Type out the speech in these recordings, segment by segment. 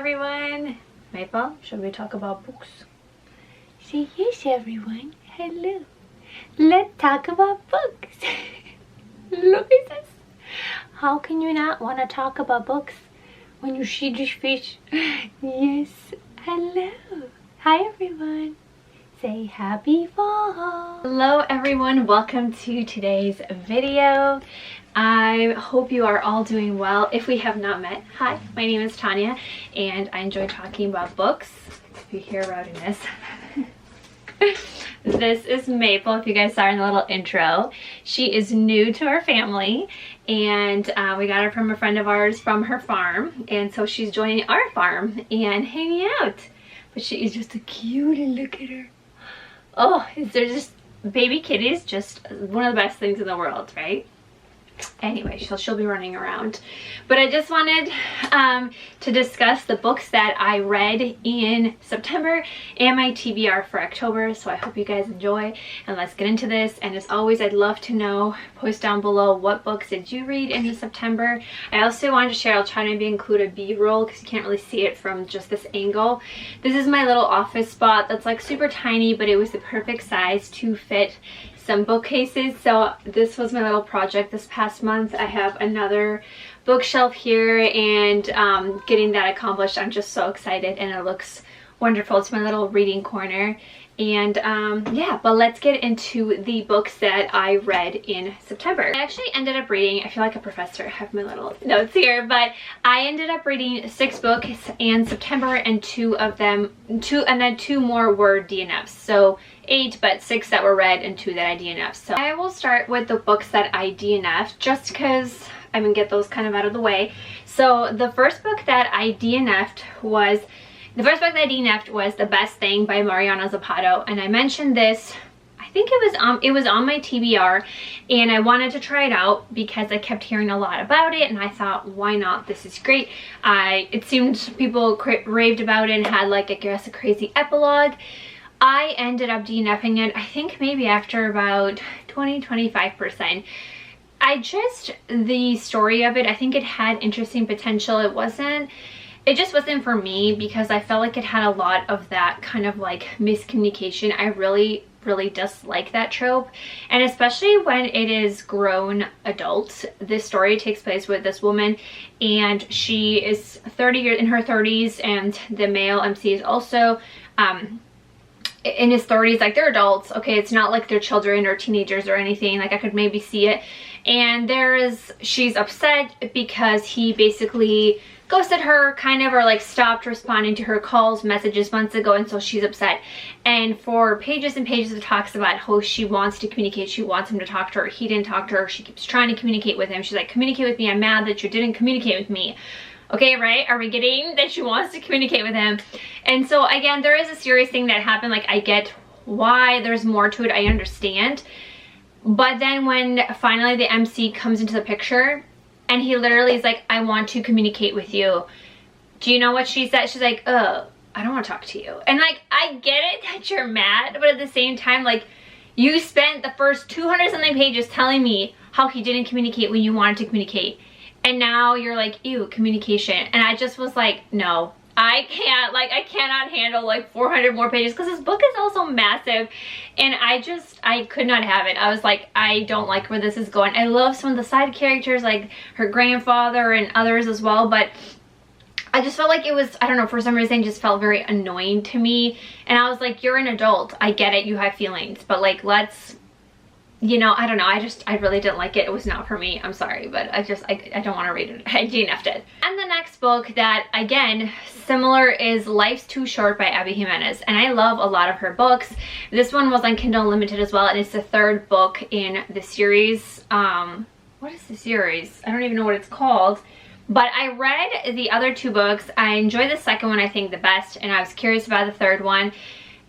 Everyone, Maple, should we talk about books? Say yes, everyone. Hello. Let's talk about books. Look at this. How can you not want to talk about books when you see this fish? Yes. Hello. Hi, everyone. Say happy fall. Hello, everyone. Welcome to today's video. I hope you are all doing well. If we have not met, hi, my name is Tanya and I enjoy talking about books. If you hear rowdiness. This is Maple, if you guys saw in the little intro. She is new to our family and we got her from a friend of ours from her farm, and so she's joining our farm and hanging out. But she is just a cutie, look at her. Oh, they're just baby kitties, just one of the best things in the world, right? Anyway, she'll be running around. But I just wanted to discuss the books that I read in September and my TBR for October. So I hope you guys enjoy, and let's get into this. And as always, I'd love to know, post down below, what books did you read in September. I also wanted to share, I'll try to maybe include a B-roll because you can't really see it from just this angle. This is my little office spot that's like super tiny, but it was the perfect size to fit some bookcases. So this was my little project this past month. I have another bookshelf here, and getting that accomplished, I'm just so excited, and it looks wonderful. It's my little reading corner. And yeah, but let's get into the books that I read in September. I actually ended up reading, I feel like a professor, I have my little notes here, but I ended up reading 6 books in September, and 2 more were DNFs. So 8, but 6 that were read and 2 that I DNF'd. So I will start with the books that I DNF'd just because I'm gonna get those kind of out of the way. So the first book that I DNF'd was The Best Thing by Mariana Zapata, and I mentioned this, I think it was on my TBR, and I wanted to try it out because I kept hearing a lot about it, and I thought, why not? This is great. It seemed people raved about it and had, like, I guess, a crazy epilogue. I ended up DNFing it, I think maybe after about 20-25%. The story of it, I think it had interesting potential. It just wasn't for me because I felt like it had a lot of that kind of like miscommunication. I really dislike that trope, and especially when it is grown adults. This story takes place with this woman, and she is 30 years in her 30s, and the male MC is also in his 30s. Like, they're adults, okay? It's not like they're children or teenagers or anything. Like, I could maybe see it. And she's upset because he basically ghosted her, kind of, or like stopped responding to her calls, messages months ago, and so she's upset. And for pages and pages it talks about how she wants to communicate, she wants him to talk to her, he didn't talk to her, she keeps trying to communicate with him. She's like, communicate with me, I'm mad that you didn't communicate with me. Okay, right? Are we getting that she wants to communicate with him? And so again, there is a serious thing that happened. Like, I get why there's more to it, I understand. But then when finally the MC comes into the picture, and he literally is like, I want to communicate with you. Do you know what she said? She's like, I don't want to talk to you. And like, I get it that you're mad, but at the same time, like, you spent the first 200 something pages telling me how he didn't communicate when you wanted to communicate. And now you're like, ew, communication. And I just was like, no, I can't. Like, I cannot handle like 400 more pages, because this book is also massive, and I could not have it. I was like, I don't like where this is going. I love some of the side characters, like her grandfather and others as well, but I just felt like it was, I don't know, for some reason, just felt very annoying to me. And I was like, you're an adult, I get it, you have feelings, but like, let's, you know, I don't know, I really didn't like it. It was not for me, I'm sorry, but I don't want to read it. I DNF'd it. And the next book that, again, similar, is Life's Too Short by Abby Jimenez, and I love a lot of her books. This one was on Kindle Unlimited as well, and it's the 3rd book in the series. What is the series? I don't even know what it's called. But I read the other 2 books. I enjoyed the second one, I think, the best, and I was curious about the 3rd one.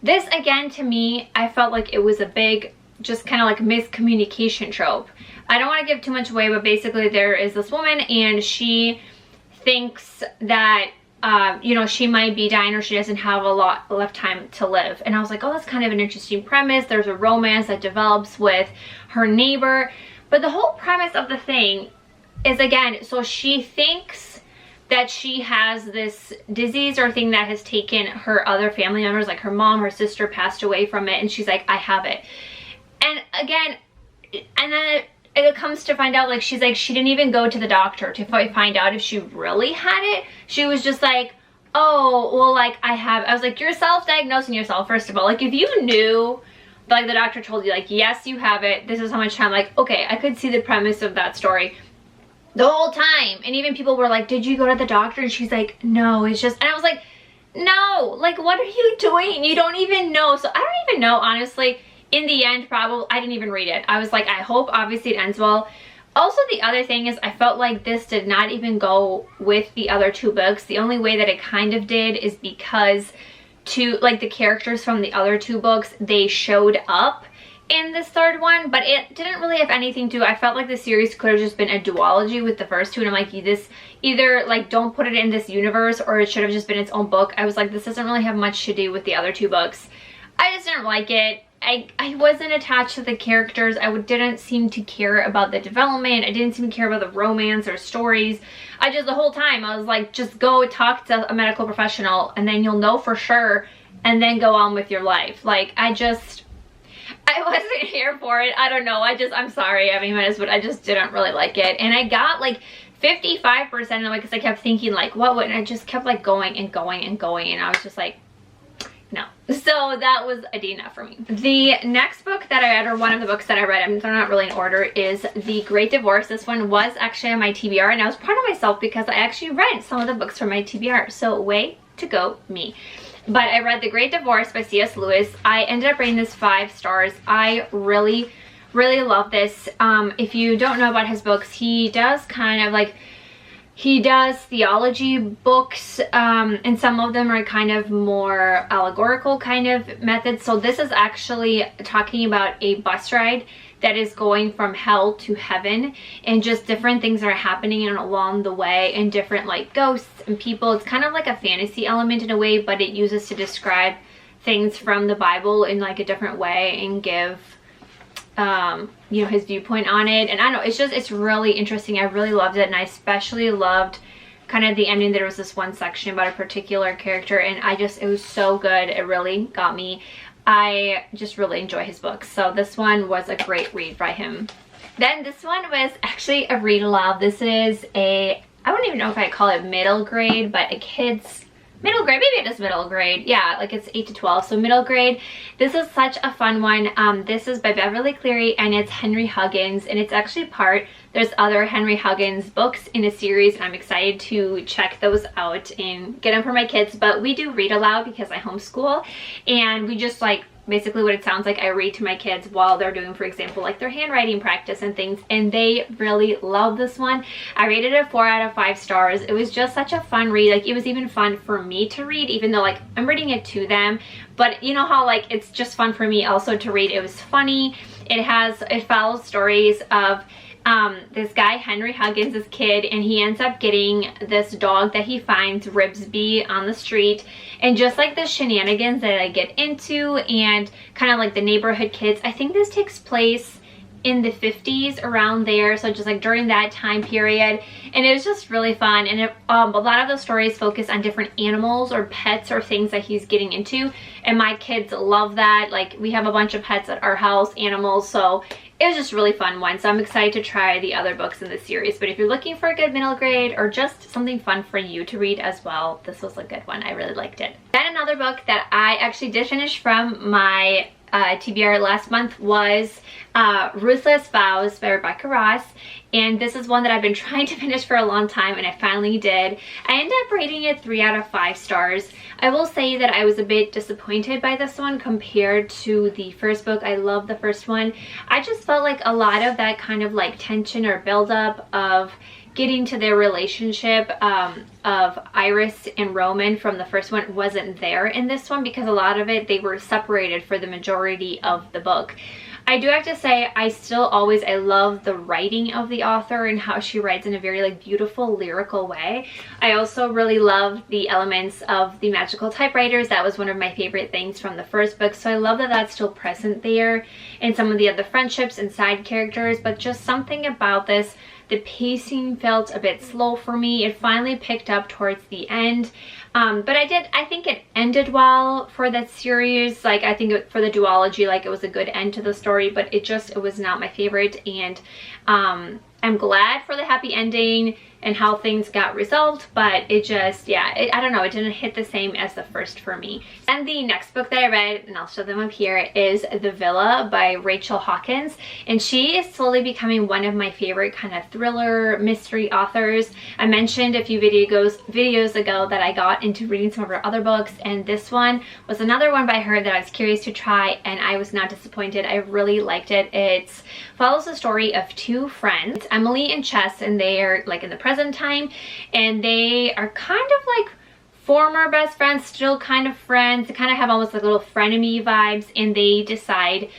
This, again, to me, I felt like it was a big, just kind of like miscommunication trope. I don't want to give too much away, but basically there is this woman, and she thinks that you know, she might be dying, or she doesn't have a lot left time to live. And I was like, oh, that's kind of an interesting premise. There's a romance that develops with her neighbor, but the whole premise of the thing is, again, so she thinks that she has this disease or thing that has taken her other family members, like her mom, her sister passed away from it, and she's like, I have it. And again, and then it comes to find out, like, she's like, she didn't even go to the doctor to find out if she really had it. She was just like, oh, well, like, I have. I was like, you're self-diagnosing yourself, first of all. Like, if you knew, like, the doctor told you, like, yes, you have it, this is how much time, like, okay, I could see the premise of that story the whole time. And even people were like, did you go to the doctor? And she's like, no, it's just, and I was like, no, like, what are you doing? You don't even know. So I don't even know, honestly. In the end, probably, I didn't even read it. I was like, I hope obviously it ends well. Also, the other thing is, I felt like this did not even go with the other 2 books. The only way that it kind of did is because like, the characters from the other 2 books, they showed up in this 3rd one, but it didn't really have anything to. I felt like the series could have just been a duology with the first 2, and I'm like, this either, like, don't put it in this universe, or it should have just been its own book. I was like, this doesn't really have much to do with the other 2 books. I just didn't like it. I wasn't attached to the characters. I didn't seem to care about the development. I didn't seem to care about the romance or stories. The whole time, I was like, just go talk to a medical professional and then you'll know for sure, and then go on with your life. Like, I wasn't here for it. I don't know. I'm sorry, but I just didn't really like it. And I got like 55% of it because I kept thinking, like, what would, and I just kept like going and going and going, and I was just like, no. So that was a DNF for me. The next book that I read, or one of the books that I read, they're not really in order, is The Great Divorce. This one was actually on my TBR, and I was proud of myself because I actually read some of the books from my TBR. So way to go, me. But I read The Great Divorce by C.S. Lewis. I ended up rating this 5 stars. I really, really love this. If you don't know about his books, he does kind of like, he does theology books, and some of them are kind of more allegorical kind of methods. So this is actually talking about a bus ride that is going from hell to heaven, and just different things are happening along the way, and different like ghosts and people. It's kind of like a fantasy element in a way, but it uses to describe things from the Bible in like a different way and give you know, his viewpoint on it. And I don't know, it's really interesting. I really loved it, and I especially loved kind of the ending. There was this one section about a particular character, and it was so good. It really got me. I just really enjoy his books. So this one was a great read by him. Then this one was actually a read aloud. This is I don't even know if I call it middle grade, but a kid's middle grade, maybe it is middle grade. Yeah, like it's 8 to 12, so middle grade. This is such a fun one. This is by Beverly Cleary, and it's Henry Huggins, and it's actually there's other Henry Huggins books in a series, and I'm excited to check those out and get them for my kids. But we do read aloud because I homeschool, and we just like, basically what it sounds like, I read to my kids while they're doing, for example, like their handwriting practice and things, and they really love this one. I rated it 4 out of 5 stars. It was just such a fun read. Like, it was even fun for me to read, even though like I'm reading it to them, but you know how like it's just fun for me also to read. It was funny. It follows stories of this guy Henry Huggins, this kid, and he ends up getting this dog that he finds, Ribsby, on the street, and just like the shenanigans that I get into, and kind of like the neighborhood kids. I think this takes place in the 50s, around there, so just like during that time period, and it was just really fun. And a lot of those stories focus on different animals or pets or things that he's getting into, and my kids love that. Like, we have a bunch of pets at our house, animals, so it was just a really fun one. So I'm excited to try the other books in this series. But if you're looking for a good middle grade, or just something fun for you to read as well, this was a good one. I really liked it. Then another book that I actually did finish from my TBR last month was Ruthless Vows by Rebecca Ross, and this is one that I've been trying to finish for a long time, and I finally did. I ended up rating it 3 out of 5 stars. I will say that I was a bit disappointed by this one compared to the first book. I love the first one. I just felt like a lot of that kind of like tension or buildup of getting to their relationship of Iris and Roman from the first one wasn't there in this one, because a lot of it, they were separated for the majority of the book. I do have to say, I love the writing of the author and how she writes in a very like beautiful lyrical way. I also really love the elements of the magical typewriters. That was one of my favorite things from the first book, so I love that that's still present there, and some of the other friendships and side characters. But just something about this the pacing felt a bit slow for me. It finally picked up towards the end. But I think it ended well for that series. Like, I think for the duology, like, it was a good end to the story, but it was not my favorite. And I'm glad for the happy ending and how things got resolved, but it just, yeah, I don't know, it didn't hit the same as the first for me. And the next book that I read, and I'll show them up here, is The Villa by Rachel Hawkins, and she is slowly becoming one of my favorite kind of thriller mystery authors. I mentioned a few videos ago that I got into reading some of her other books, and this one was another one by her that I was curious to try, and I was not disappointed. I really liked it. It follows the story of two friends, Emily and Chess, and they are like in the present time, and they are kind of like former best friends, still kind of friends. They kind of have almost like little frenemy vibes, and they decide,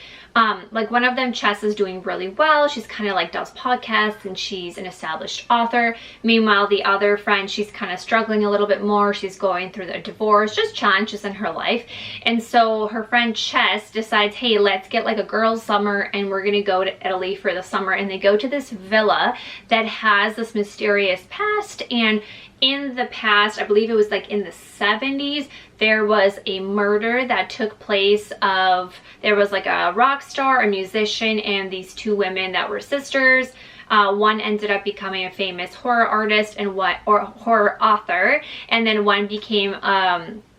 like, one of them, Chess, is doing really well. She's kind of like does podcasts and she's an established author. Meanwhile, the other friend, she's kind of struggling a little bit more. She's going through the divorce, just challenges in her life. And so her friend Chess decides, hey, let's get like a girls' summer and we're gonna go to Italy for the summer. And they go to this villa that has this mysterious past, and in the past, I believe it was like in the 70s, there was a murder that took place there was like a rock star, a musician, and these two women that were sisters. One ended up becoming a famous horror artist or horror author, and then one became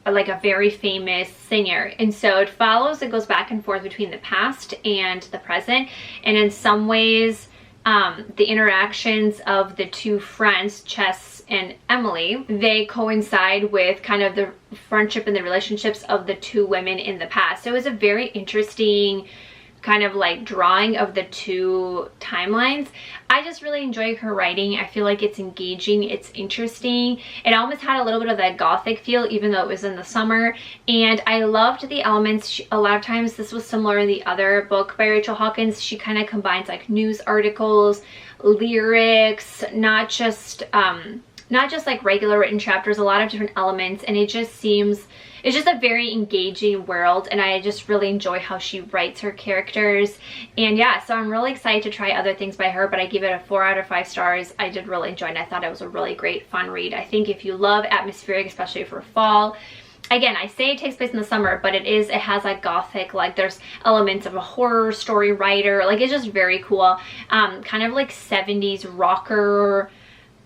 like a very famous singer. And so it goes back and forth between the past and the present, and in some ways the interactions of the two friends, Chess and Emily, they coincide with kind of the friendship and the relationships of the two women in the past. So it was a very interesting kind of like drawing of the two timelines. I just really enjoy her writing. I feel like it's engaging, it's interesting. It almost had a little bit of that gothic feel, even though it was in the summer. And I loved the elements. A lot of times, this was similar in the other book by Rachel Hawkins. She kind of combines like news articles, lyrics, not just like regular written chapters, a lot of different elements, and it's just a very engaging world, and I just really enjoy how she writes her characters. And yeah, so I'm really excited to try other things by her, but I give it a 4 out of 5 stars. I did really enjoy it, and I thought it was a really great, fun read. I think if you love atmospheric, especially for fall, again, I say it takes place in the summer, but it has like gothic, like there's elements of a horror story writer, like it's just very cool. Kind of like 70s rocker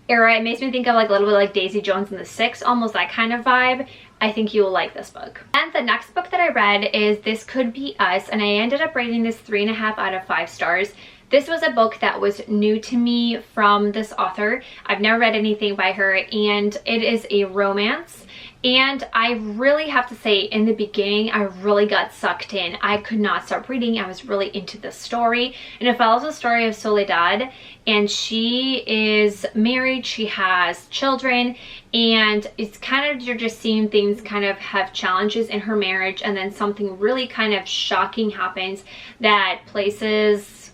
era. It makes me think of like a little bit like Daisy Jones and the Six, almost that kind of vibe. I think you will like this book. And the next book that I read is This Could Be Us, and I ended up rating this 3.5 out of 5 stars. This was a book that was new to me from this author. I've never read anything by her, and it is a romance. And I really have to say, in the beginning, I really got sucked in. I could not stop reading. I was really into the story. And it follows the story of Soledad, and she is married, she has children, and it's kind of, you're just seeing things kind of have challenges in her marriage, and then something really kind of shocking happens that places,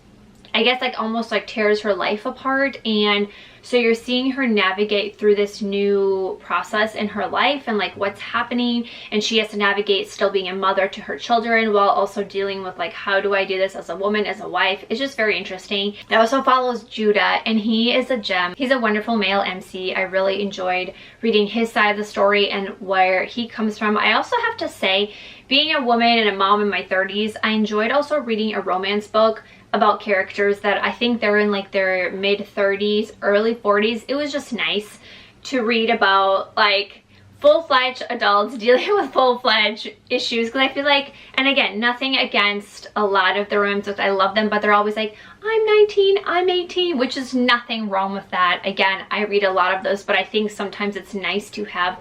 I guess, like almost like tears her life apart. And so you're seeing her navigate through this new process in her life and like what's happening, and she has to navigate still being a mother to her children while also dealing with like, how do I do this as a woman, as a wife? It's just very interesting. It also follows Judah, and he is a gem. He's a wonderful male MC. I really enjoyed reading his side of the story and where he comes from. I also have to say, being a woman and a mom in my 30s, I enjoyed also reading a romance book about characters that I think they're in like their mid 30s, early 40s. It was just nice to read about like full-fledged adults dealing with full-fledged issues, because I feel like, and again, nothing against a lot of the romance books, I love them, but they're always like, I'm 19, I'm 18, which is nothing wrong with that. Again, I read a lot of those, but I think sometimes it's nice to have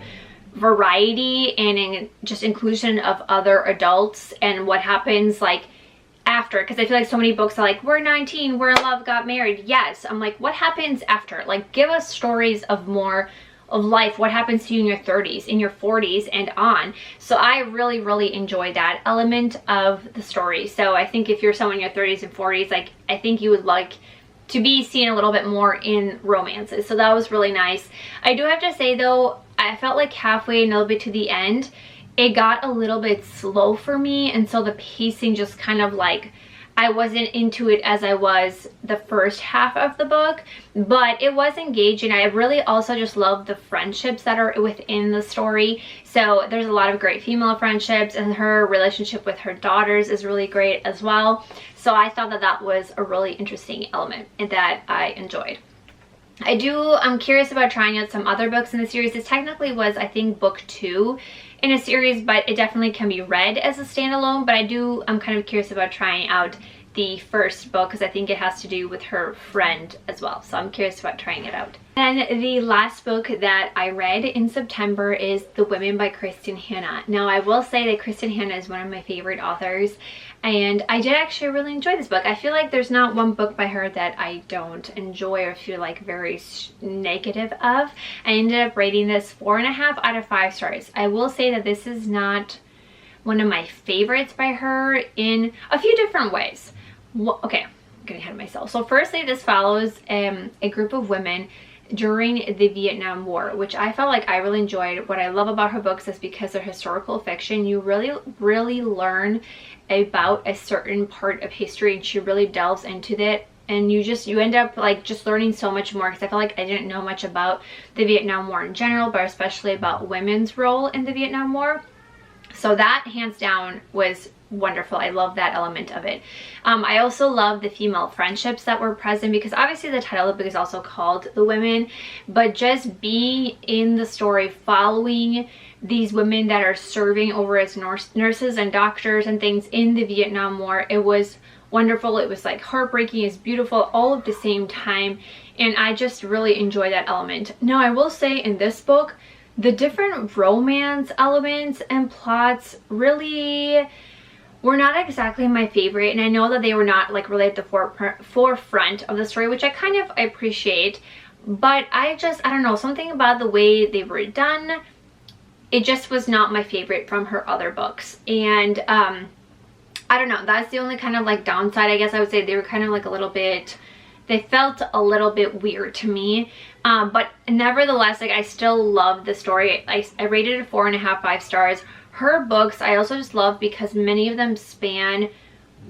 variety and just inclusion of other adults and what happens like after, because I feel like so many books are like, we're 19, we're in love, got married. Yes, I'm like, what happens after? Like, give us stories of more of life, what happens to you in your 30s, in your 40s, and on. So I really enjoy that element of the story. So I think if you're someone in your 30s and 40s, like, I think you would like to be seen a little bit more in romances. So that was really nice. I do have to say though, I felt like halfway and a little bit to the end, it got a little bit slow for me, and so the pacing just kind of like, I wasn't into it as I was the first half of the book, but it was engaging. I really also just love the friendships that are within the story. So there's a lot of great female friendships, and her relationship with her daughters is really great as well. So I thought that that was a really interesting element and that I enjoyed. I'm curious about trying out some other books in the series. This technically was, I think, book 2 in a series, but it definitely can be read as a standalone. But I'm kind of curious about trying out the first book because I think it has to do with her friend as well. So I'm curious about trying it out. And the last book that I read in September is The Women by Kristen Hanna. Now, I will say that Kristen Hanna is one of my favorite authors, and I did actually really enjoy this book. I feel like there's not one book by her that I don't enjoy or feel like very negative of. I ended up rating this 4.5 out of 5 stars. I will say that this is not one of my favorites by her in a few different ways. Okay, I'm getting ahead of myself. So firstly, this follows a group of women during the Vietnam War, which I felt like I really enjoyed. What I love about her books is because they're historical fiction, you really learn about a certain part of history, and she really delves into that, and you end up like just learning so much more, because I felt like I didn't know much about the Vietnam War in general, but especially about women's role in the Vietnam War. So that hands down was wonderful. I love that element of it. I also love the female friendships that were present, because obviously the title of the book is also called The Women, but just being in the story, following these women that are serving over as nurses and doctors and things in the Vietnam War, it was wonderful. It was like heartbreaking, it's beautiful all at the same time, and I just really enjoy that element. Now, I will say in this book, the different romance elements and plots really were not exactly my favorite, and I know that they were not like really at the forefront of the story, which I kind of appreciate, but I don't know, something about the way they were done, it just was not my favorite from her other books. And I don't know, that's the only kind of like downside, I guess I would say. They were kind of like they felt a little bit weird to me, but nevertheless, like, I still loved the story. I rated it 4.5, 5 stars. Her books I also just love because many of them span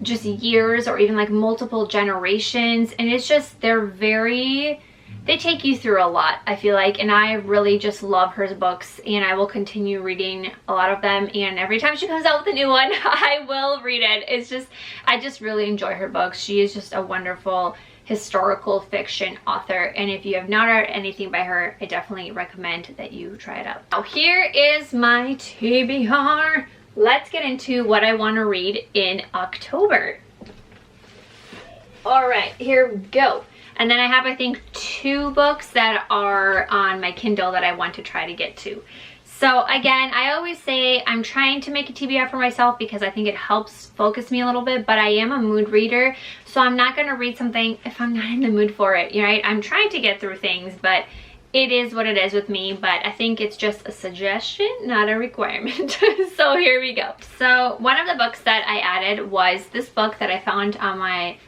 just years or even like multiple generations, and it's just they take you through a lot, I feel like, and I really just love her books, and I will continue reading a lot of them, and every time she comes out with a new one I will read it. I just really enjoy her books. She is just a wonderful historical fiction author, and if you have not read anything by her, I definitely recommend that you try it out. Now, here is my TBR. Let's get into what I want to read in October. All right, here we go. And then I have, I think, 2 books that are on my Kindle that I want to try to get to. So again, I always say I'm trying to make a TBR for myself because I think it helps focus me a little bit, but I am a mood reader, so I'm not going to read something if I'm not in the mood for it, right? I'm trying to get through things, but it is what it is with me. But I think it's just a suggestion, not a requirement. So here we go. So one of the books that I added was this book that I found on my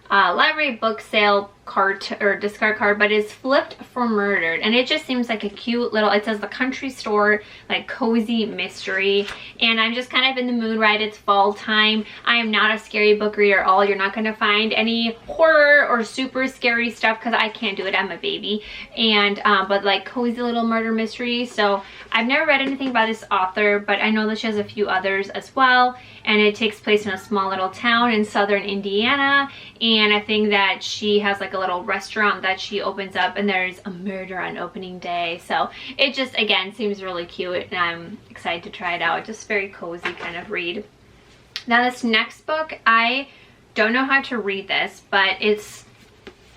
library book sale cart or discard card, but it's Flipped for Murdered, and it just seems like a cute little, it says The Country Store, like cozy mystery, and I'm just kind of in the mood, right? It's fall time. I am not a scary book reader at all. You're not going to find any horror or super scary stuff because I can't do it. I'm a baby. And but like cozy little murder mystery. So I've never read anything by this author, but I know that she has a few others as well, and it takes place in a small little town in southern Indiana, and I think that she has like a little restaurant that she opens up, and there's a murder on opening day. So it just, again, seems really cute, and I'm excited to try it out. Just very cozy kind of read. Now this next book, I don't know how to read this, but it's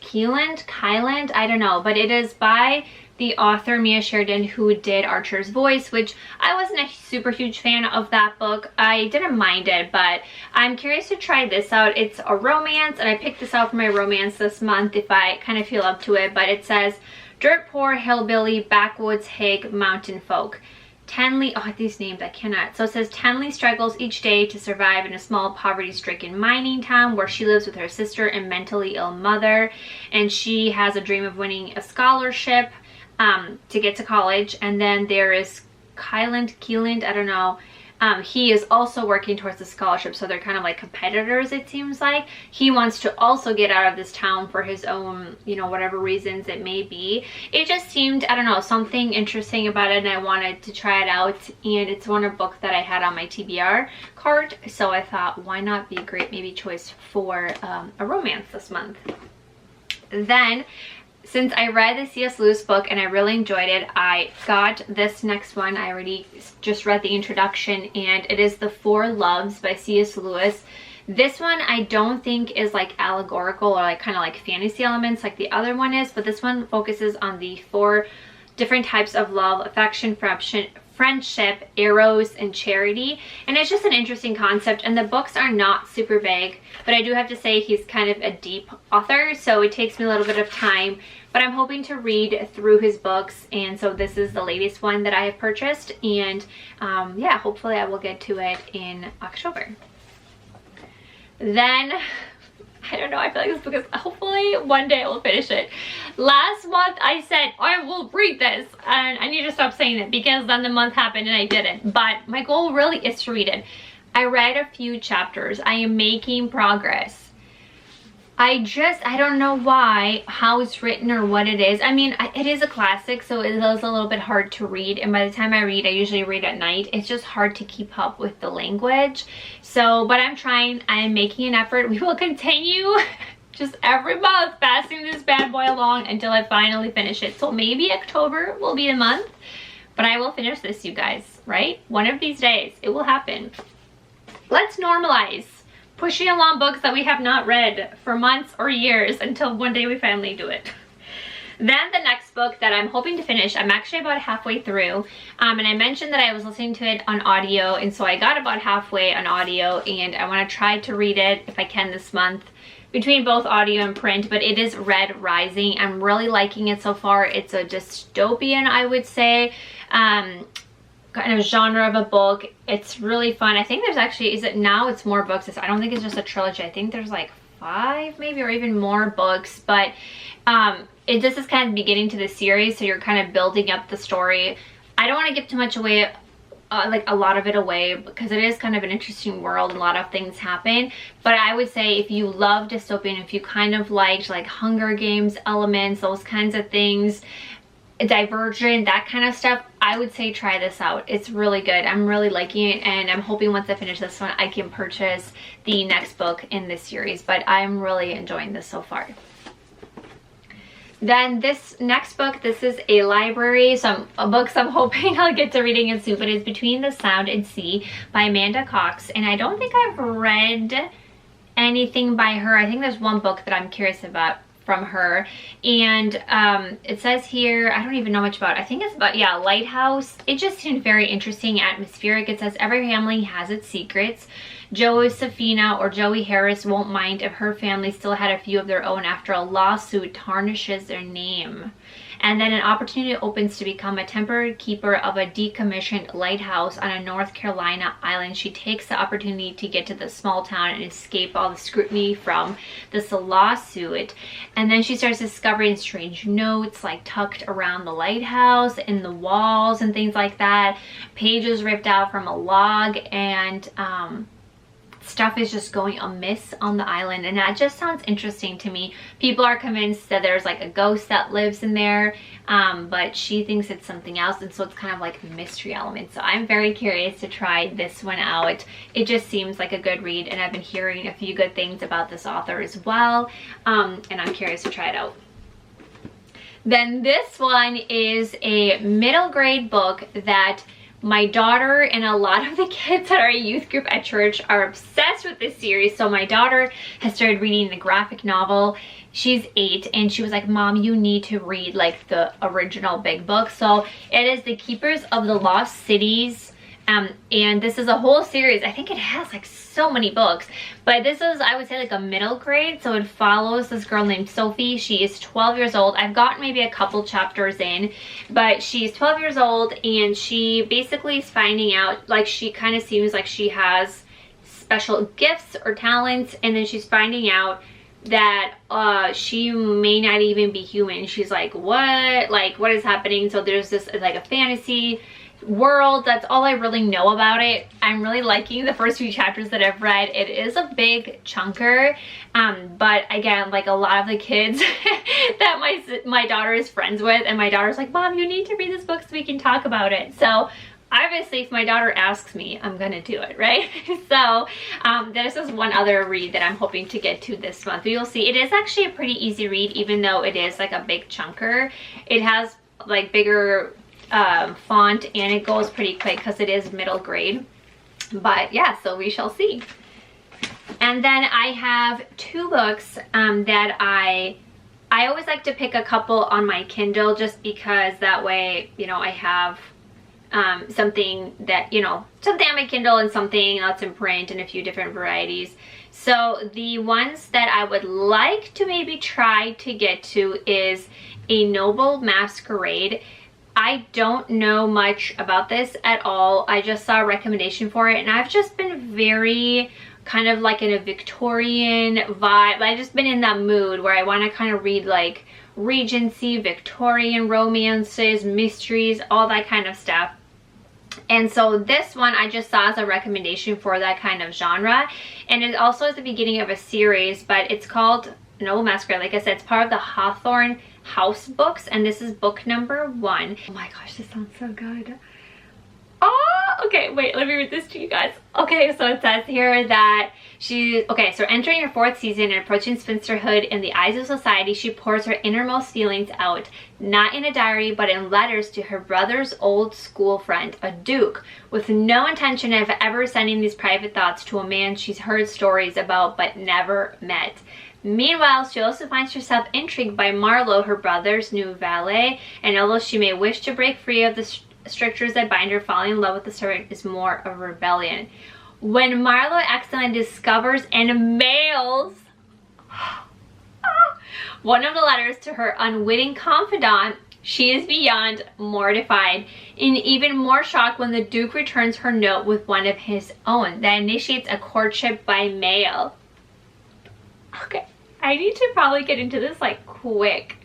Kyland, I don't know, but it is by the author Mia Sheridan, who did Archer's Voice, which I wasn't a super huge fan of that book. I didn't mind it, but I'm curious to try this out. It's a romance, and I picked this out for my romance this month if I kind of feel up to it, but it says, dirt poor, hillbilly, backwoods hig, mountain folk. Tanley, oh, these names, I cannot. So it says, Tanley struggles each day to survive in a small poverty-stricken mining town where she lives with her sister and mentally ill mother, and she has a dream of winning a scholarship to get to college. And then there is Kyland, I don't know, he is also working towards the scholarship, so they're kind of like competitors, it seems like. He wants to also get out of this town for his own, you know, whatever reasons it may be. It just seemed, I don't know, something interesting about it, and I wanted to try it out. And it's one of the books that I had on my TBR card, so I thought, why not be a great maybe choice for a romance this month. Then, since I read the C.S. Lewis book and I really enjoyed it, I got this next one. I already just read the introduction, and it is The Four Loves by C.S. Lewis. This one I don't think is like allegorical or like kind of like fantasy elements like the other one is, but this one focuses on the 4 different types of love: affection, friendship, eros, and charity. And it's just an interesting concept, and the books are not super vague, but I do have to say he's kind of a deep author, so it takes me a little bit of time, but I'm hoping to read through his books. And so this is the latest one that I have purchased, and yeah, hopefully I will get to it in October. Then, I don't know, I feel like this book is, hopefully one day I will finish it. Last month I said I will read this, and I need to stop saying it because then the month happened and I didn't. But my goal really is to read it. I read a few chapters. I am making progress. I don't know why, how it's written or what it is. I mean, it is a classic, so it is a little bit hard to read. And by the time I read, I usually read at night. It's just hard to keep up with the language. So, but I'm trying. I'm making an effort. We will continue just every month passing this bad boy along until I finally finish it. So maybe October will be the month, but I will finish this, you guys, right? One of these days, it will happen. Let's normalize pushing along books that we have not read for months or years until one day we finally do it. Then the next book that I'm hoping to finish, I'm actually about halfway through, and I mentioned that I was listening to it on audio, and so I got about halfway on audio, and I want to try to read it if I can this month, between both audio and print. But it is Red Rising. I'm really liking it so far. It's a dystopian, I would say, kind of genre of a book. It's really fun. I think there's actually, now it's more books. I don't think it's just a trilogy. I think there's like 5 maybe, or even more books, but this is kind of beginning to the series, so you're kind of building up the story. I don't want to give too much away, like a lot of it away, because it is kind of an interesting world and a lot of things happen. But I would say if you love dystopian, if you kind of liked like Hunger Games elements, those kinds of things, Divergent, that kind of stuff, I would say try this out. It's really good. I'm really liking it, and I'm hoping once I finish this one I can purchase the next book in this series. But I'm really enjoying this so far. Then this next book, this is a library, some books I'm hoping I'll get to reading it soon, but it's Between the Sound and Sea by Amanda Cox, and I don't think I've read anything by her. I think there's one book that I'm curious about from her, and it says here, I don't even know much about it. I think it's about, yeah, Lighthouse. It just seemed very interesting, atmospheric. It says every family has its secrets. Josephina, or Joey Harris, won't mind if her family still had a few of their own after a lawsuit tarnishes their name. And then an opportunity opens to become a temporary keeper of a decommissioned lighthouse on a North Carolina island. She takes the opportunity to get to the small town and escape all the scrutiny from this lawsuit. And then she starts discovering strange notes like tucked around the lighthouse, in the walls and things like that. Pages ripped out from a log, and stuff is just going amiss on the island, and that just sounds interesting to me. People are convinced that there's like a ghost that lives in there, but she thinks it's something else, and so it's kind of like a mystery element. So I'm very curious to try this one out. It just seems like a good read, and I've been hearing a few good things about this author as well, and I'm curious to try it out. Then this one is a middle grade book that my daughter and a lot of the kids at our youth group at church are obsessed with this series. So my daughter has started reading the graphic novel. She's 8, and she was like, Mom, you need to read like the original big book. So it is The Keepers of the Lost Cities. And this is a whole series. I think it has like so many books, but this is, I would say, like a middle grade. So it follows this girl named Sophie. She is 12 years old. I've gotten maybe a couple chapters in, but she's 12 years old, and she basically is finding out, like, she kind of seems like she has special gifts or talents, and then she's finding out that she may not even be human. She's like, what? Like, what is happening? So there's this like a fantasy world. That's all I really know about it. I'm really liking the first few chapters that I've read. It is a big chunker, but again, like a lot of the kids that my daughter is friends with, and my daughter's like, Mom, you need to read this book so we can talk about it. So obviously if my daughter asks me, I'm gonna do it, right? So this is one other read that I'm hoping to get to this month. But you'll see it is actually a pretty easy read, even though it is like a big chunker. It has like bigger font, and it goes pretty quick because it is middle grade. But yeah, so we shall see. And then I have two books that I always like to pick a couple on my Kindle, just because that way, you know, I have something that, you know, something on my Kindle and something that's in print and a few different varieties. So the ones that I would like to maybe try to get to is A Noble Masquerade. I don't know much about this at all. I just saw a recommendation for it, and I've just been very kind of like in a Victorian vibe. I've just been in that mood where I want to kind of read like Regency, Victorian romances, mysteries, all that kind of stuff. And so this one I just saw as a recommendation for that kind of genre, and it also is the beginning of a series, but it's called Noble Masquerade. Like I said, it's part of the Hawthorne House books, and this is book number 1. Oh my gosh, this sounds so good. Oh, okay, wait, let me read this to you guys. Okay, so it says here that so entering her 4th season and approaching spinsterhood in the eyes of society, she pours her innermost feelings out, not in a diary, but in letters to her brother's old school friend, a duke, with no intention of ever sending these private thoughts to a man she's heard stories about but never met. Meanwhile, she also finds herself intrigued by Marlowe, her brother's new valet, and although she may wish to break free of the strictures that bind her, falling in love with the servant is more of a rebellion. When Marlowe accidentally discovers and mails one of the letters to her unwitting confidant, she is beyond mortified and even more shocked when the Duke returns her note with one of his own that initiates a courtship by mail. Okay, I need to probably get into this like quick.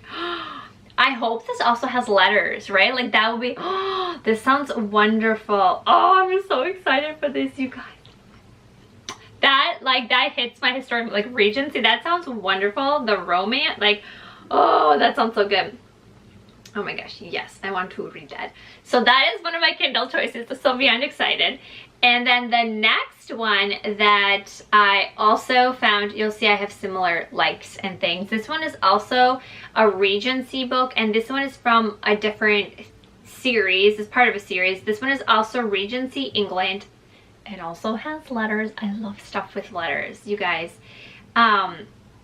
I hope this also has letters, right? Like that would be, oh, this sounds wonderful. Oh, I'm so excited for this, you guys. That hits my historic, like Regency. That sounds wonderful. The romance, like, oh, that sounds so good. Oh my gosh, yes, I want to read that. So that is one of my Kindle choices, so beyond excited. And then the next one that I also found, you'll see I have similar likes and things. This one is also a Regency book, and this one is from a different series. It's part of a series. This one is also Regency England. It also has letters. I love stuff with letters, you guys.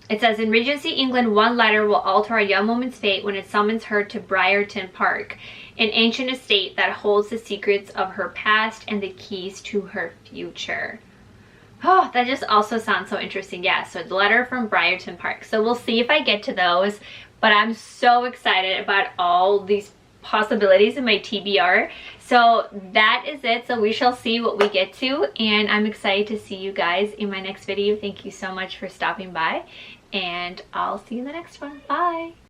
It says, in Regency England, one letter will alter a young woman's fate when it summons her to Briarton Park, an ancient estate that holds the secrets of her past and the keys to her future. Oh, that just also sounds so interesting. Yeah, so it's a letter from Briarton Park. So we'll see if I get to those, but I'm so excited about all these possibilities in my TBR. So that is it. So we shall see what we get to, and I'm excited to see you guys in my next video. Thank you so much for stopping by, and I'll see you in the next one. Bye.